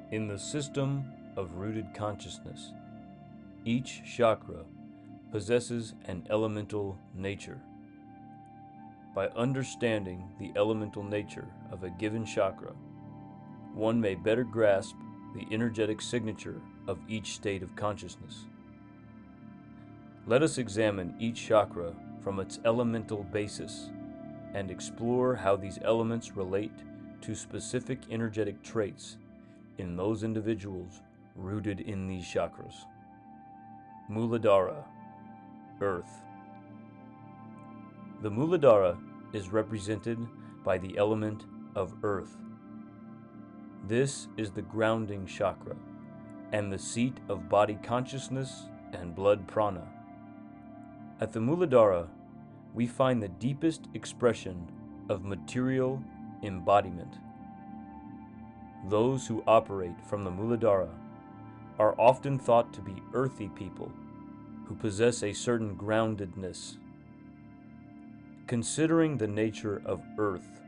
In the system of rooted consciousness, each chakra possesses an elemental nature. By understanding the elemental nature of a given chakra, one may better grasp the energetic signature of each state of consciousness. Let us examine each chakra from its elemental basis and explore how these elements relate to specific energetic traits in those individuals rooted in these chakras. Muladar Earth. The Muladhara is represented by the element of earth. This is the grounding chakra and the seat of body consciousness and blood prana. At the Muladhara, we find the deepest expression of material embodiment. Those who operate from the Muladhara are often thought to be earthy people who possess a certain groundedness. Considering the nature of earth,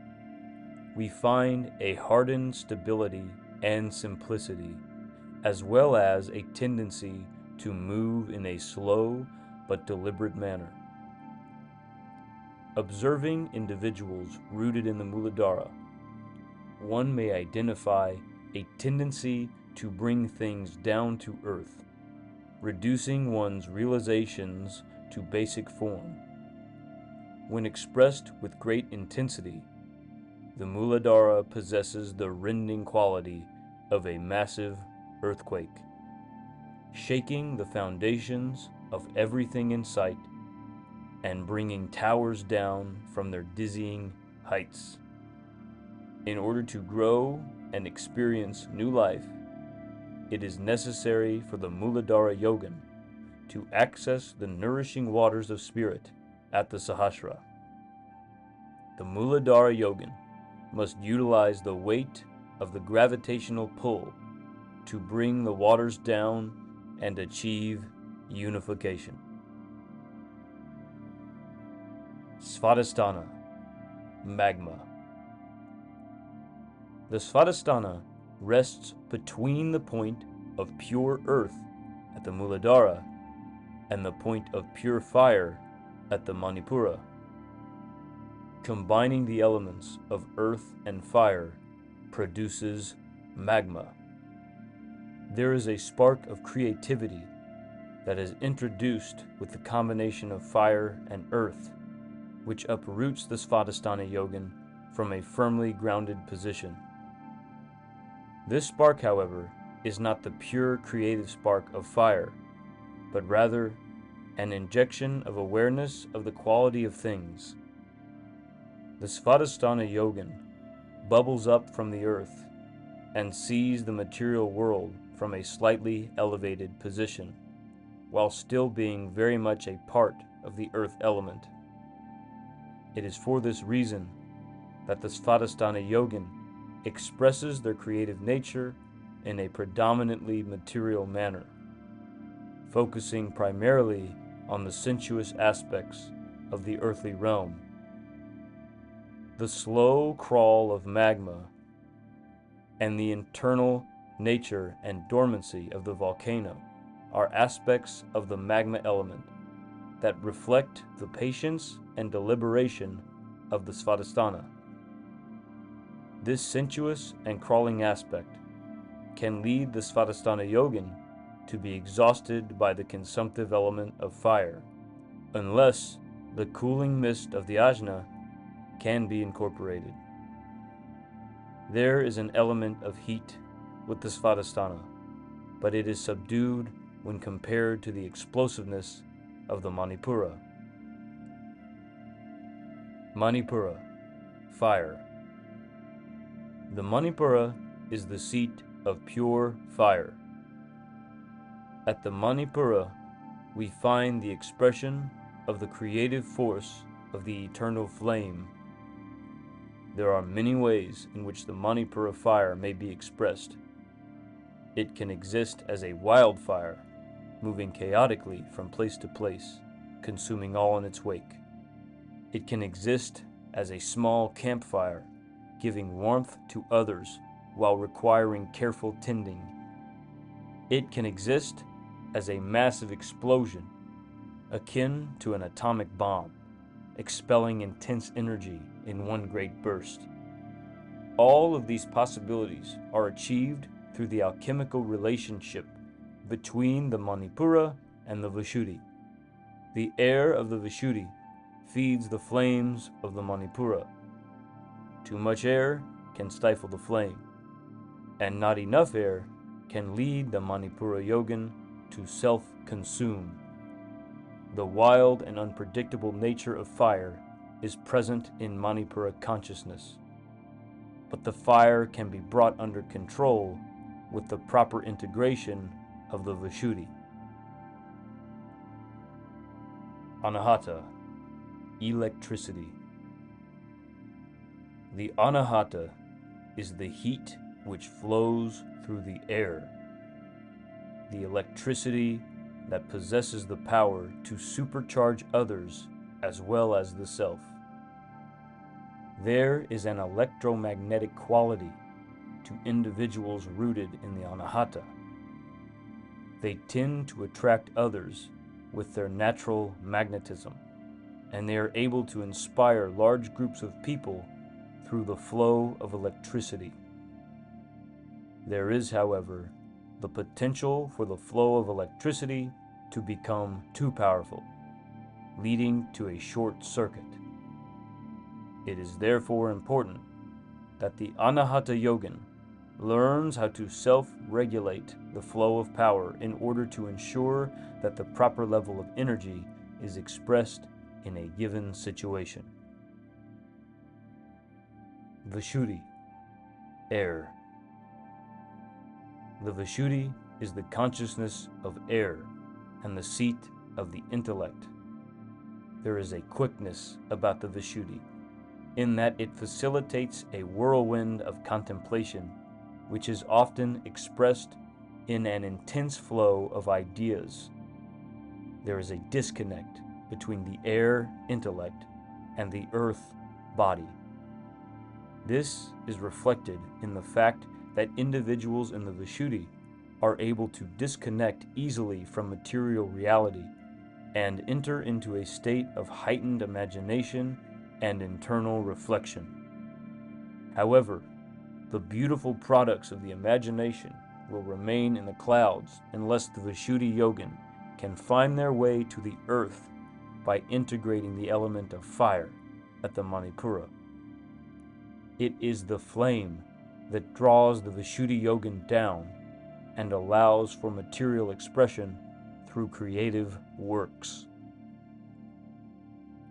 we find a hardened stability and simplicity, as well as a tendency to move in a slow but deliberate manner. Observing individuals rooted in the Muladhara, one may identify a tendency to bring things down to earth, reducing one's realizations to basic form. When expressed with great intensity, the Muladhara possesses the rending quality of a massive earthquake, shaking the foundations of everything in sight and bringing towers down from their dizzying heights. In order to grow and experience new life, it is necessary for the Muladhara Yogin to access the nourishing waters of spirit at the Sahasrara. The Muladhara Yogin must utilize the weight of the gravitational pull to bring the waters down and achieve unification. Svadhisthana Magma. The Svadhisthana rests between the point of pure earth at the Muladhara and the point of pure fire at the Manipura. Combining the elements of earth and fire produces magma. There is a spark of creativity that is introduced with the combination of fire and earth, which uproots the Svadhisthana Yogin from a firmly grounded position. This spark, however, is not the pure creative spark of fire, but rather an injection of awareness of the quality of things. The Svadhisthana Yogin bubbles up from the earth and sees the material world from a slightly elevated position, while still being very much a part of the earth element. It is for this reason that the Svadhisthana Yogin expresses their creative nature in a predominantly material manner, focusing primarily on the sensuous aspects of the earthly realm. The slow crawl of magma and the internal nature and dormancy of the volcano are aspects of the magma element that reflect the patience and deliberation of the Svadhisthana. This sensuous and crawling aspect can lead the Svadhisthana Yogin to be exhausted by the consumptive element of fire, unless the cooling mist of the ajna can be incorporated. There is an element of heat with the Svadhisthana, but it is subdued when compared to the explosiveness of the Manipura. Manipura Fire. The Manipura is the seat of pure fire. At the Manipura, we find the expression of the creative force of the eternal flame. There are many ways in which the Manipura fire may be expressed. It can exist as a wildfire, moving chaotically from place to place, consuming all in its wake. It can exist as a small campfire, giving warmth to others while requiring careful tending. It can exist as a massive explosion, akin to an atomic bomb, expelling intense energy in one great burst. All of these possibilities are achieved through the alchemical relationship between the Manipura and the 𝕍𝖕. The air of the 𝕍𝖕 feeds the flames of the Manipura. Too much air can stifle the flame, and not enough air can lead the Manipura yogin to self-consume. The wild and unpredictable nature of fire is present in Manipura consciousness, but the fire can be brought under control with the proper integration of the 𝕍𝖕. Anahata Electricity. The Anahata is the heat which flows through the air, the electricity that possesses the power to supercharge others as well as the self. There is an electromagnetic quality to individuals rooted in the Anahata. They tend to attract others with their natural magnetism, and they are able to inspire large groups of people through the flow of electricity. There is, however, the potential for the flow of electricity to become too powerful, leading to a short circuit. It is therefore important that the Anahata yogin learns how to self-regulate the flow of power in order to ensure that the proper level of energy is expressed in a given situation. 𝕍𝖕, air. The 𝕍𝖕 is the consciousness of air and the seat of the intellect. There is a quickness about the 𝕍𝖕, in that it facilitates a whirlwind of contemplation, which is often expressed in an intense flow of ideas. There is a disconnect between the air intellect and the earth body. This is reflected in the fact that individuals in the 𝕍𝖕 are able to disconnect easily from material reality and enter into a state of heightened imagination and internal reflection. However, the beautiful products of the imagination will remain in the clouds unless the 𝕍𝖕 yogin can find their way to the earth by integrating the element of fire at the Manipura. It is the flame that draws the 𝕍𝖕 yogin down and allows for material expression through creative works.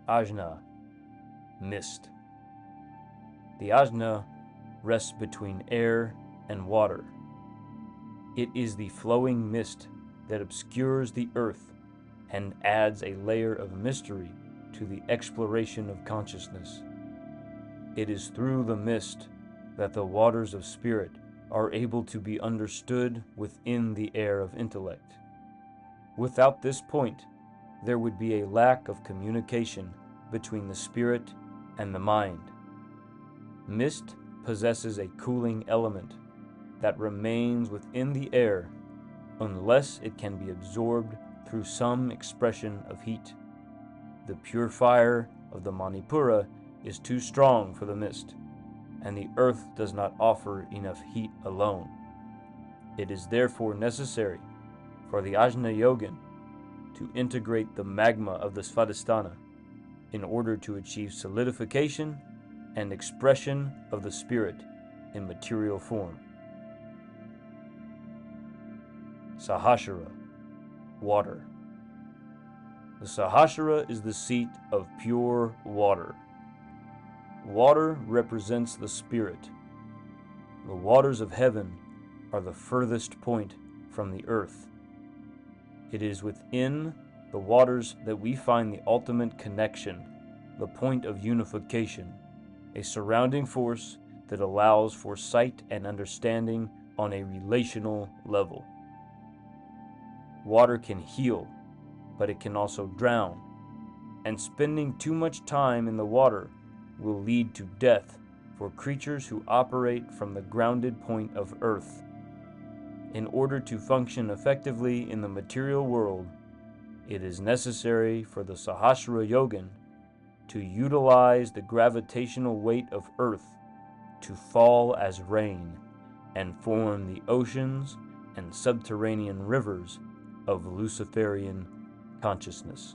Ajna, mist. The ajna rests between air and water. It is the flowing mist that obscures the earth and adds a layer of mystery to the exploration of consciousness. It is through the mist that the waters of spirit are able to be understood within the air of intellect. Without this point, there would be a lack of communication between the spirit and the mind. Mist possesses a cooling element that remains within the air unless it can be absorbed through some expression of heat. The pure fire of the Manipura is too strong for the mist, and the earth does not offer enough heat alone. It is therefore necessary for the ajna yogin to integrate the magma of the svadhisthana in order to achieve solidification and expression of the spirit in material form. Sahasrara, water. The Sahasrara is the seat of pure water. Water represents the spirit. The waters of heaven are the furthest point from the earth. It is within the waters that we find the ultimate connection, the point of unification, a surrounding force that allows for sight and understanding on a relational level. Water can heal, but it can also drown, and spending too much time in the water will lead to death for creatures who operate from the grounded point of Earth. In order to function effectively in the material world, it is necessary for the Sahasrara Yogin to utilize the gravitational weight of Earth to fall as rain and form the oceans and subterranean rivers of Luciferian consciousness.